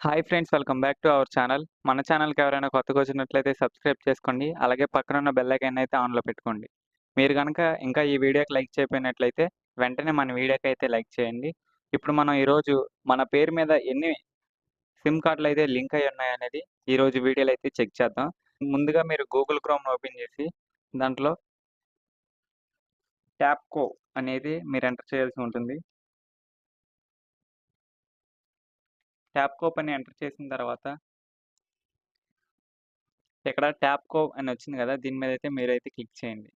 Hi friends, welcome back to our channel. మన ఛానల్‌కి ఎవరైనా కొత్తగా వచ్చినట్లయితే సబ్స్క్రైబ్ చేసుకోండి. అలాగే పక్కనున్న బెల్ ఐకాన్ అయితే ఆన్‌లో పెట్టుకోండి. మీరు గనక ఇంకా ఈ వీడియోకి లైక్ చేయకపోయినట్లయితే వెంటనే మన వీడియోకి అయితే లైక్ చేయండి. ఇప్పుడు మనం ఈరోజు మన పేరు మీద ఎన్ని సిమ్ కార్డ్‌లయితే లింక్ అయ్యి ఉన్నాయనేది ఈరోజు వీడియోలో అయితే చెక్ చేద్దాం. ముందుగా మీరు గూగుల్ క్రోమ్‌ని ఓపెన్ చేసి దాంట్లో ట్యాప్‌కో అనేది మీరు ఎంటర్ చేయాల్సి ఉంటుంది. ట్యాప్‌కో అని ఎంటర్ చేసిన తర్వాత ఇక్కడ ట్యాప్‌కో అని వచ్చింది కదా! దీని మీదయితే మీరైతే క్లిక్ చేయండి.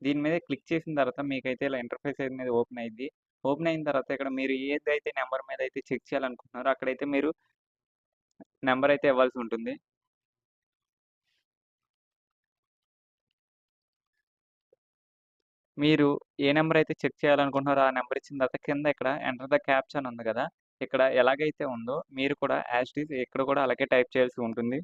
దీని మీద క్లిక్ చేసిన తర్వాత మీకైతే ఇలా ఇంటర్ఫేస్ అనేది ఓపెన్ అయ్యిద్ది. ఓపెన్ అయిన తర్వాత ఇక్కడ మీరు ఏదైతే నంబర్ మీద అయితే చెక్ చేయాలనుకుంటున్నారో అక్కడైతే మీరు నంబర్ అయితే ఇవ్వాల్సి ఉంటుంది. మీరు ఏ నంబర్ అయితే చెక్ చేయాలనుకుంటున్నారో ఆ నంబర్ ఇచ్చిన తర్వాత కింద ఇక్కడ ఎంటర్ ద క్యాప్చా అని ఉంది కదా! ఇక్కడ ఎలాగైతే ఉందో మీరు కూడా యాజ్ ఇట్ ఈజ్ ఇక్కడ కూడా అలాగే టైప్ చేయాల్సి ఉంటుంది.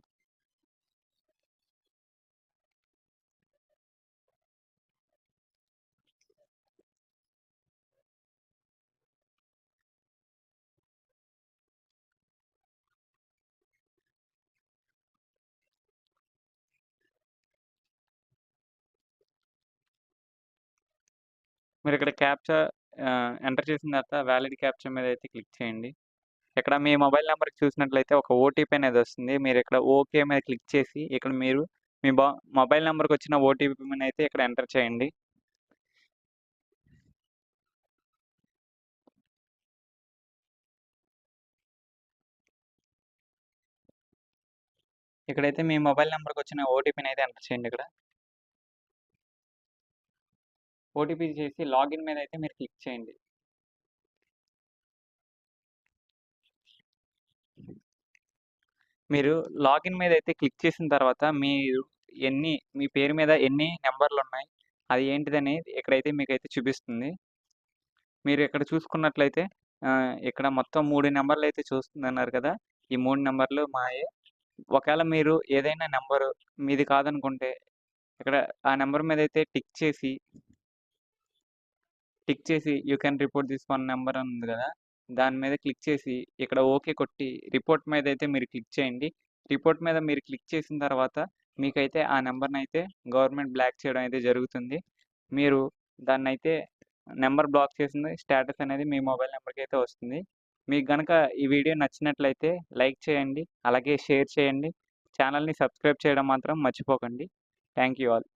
మీరిక్కడ క్యాప్చా ఎంటర్ చేసిన తర్వాత వాలిడ్ క్యాప్చా మీద అయితే క్లిక్ చేయండి. ఇక్కడ మీ మొబైల్ నంబర్‌కి చూసినట్లయితే ఒక ఓటీపీ అనేది వస్తుంది. మీరిక్కడ ఓకే మీద క్లిక్ చేసి ఇక్కడ మీరు మీ మొబైల్ నంబర్‌కొచ్చిన ఓటీపీనైతే ఇక్కడ ఎంటర్ చేయండి. ఇక్కడైతే మీ మొబైల్ నంబర్‌కొచ్చిన ఓటీపీనైతే ఎంటర్ చేయండి ఇక్కడ. ఓటీపీ చేసి లాగిన్ మీదైతే మీరు క్లిక్ చేయండి. మీరు లాగిన్ మీదైతే క్లిక్ చేసిన తర్వాత మీరు మీ పేరు మీద ఎన్ని నంబర్‌లున్నాయి, అది ఏంటిదనేది ఇక్కడైతే మీకైతే చూపిస్తుంది. మీరు ఇక్కడ చూసుకున్నట్లయితే ఇక్కడ మొత్తం 3 నంబర్‌లైతే చూస్తుందన్నారు కదా! ఈ 3 నంబర్‌లు మాయే. ఒకవేళ మీరు ఏదైనా నంబరు మీది కాదనుకుంటే ఇక్కడ ఆ నంబర్ మీదైతే టిక్ చేసి you can report this one number అని ఉంది గదా! దాని మీద క్లిక్ చేసి ఇక్కడ ఓకే కొట్టి రిపోర్ట్ మీదైతే మీరు క్లిక్ చేయండి. రిపోర్ట్ మీద మీరు క్లిక్ చేసిన తర్వాత మీకైతే ఆ నంబర్‌నైతే గవర్నమెంట్ బ్లాక్ చేయడం అయితే జరుగుతుంది. మీరు దాన్నైతే నంబర్ బ్లాక్ చేసింది స్టేటస్ అనేది మీ మొబైల్ నంబర్‌కైతే వస్తుంది. మీకు గనక ఈ వీడియో నచ్చినట్లయితే లైక్ చేయండి. అలాగే షేర్ చేయండి. ఛానెల్‌ని సబ్స్క్రైబ్ చేయడం మాత్రం మర్చిపోకండి. Thank you all.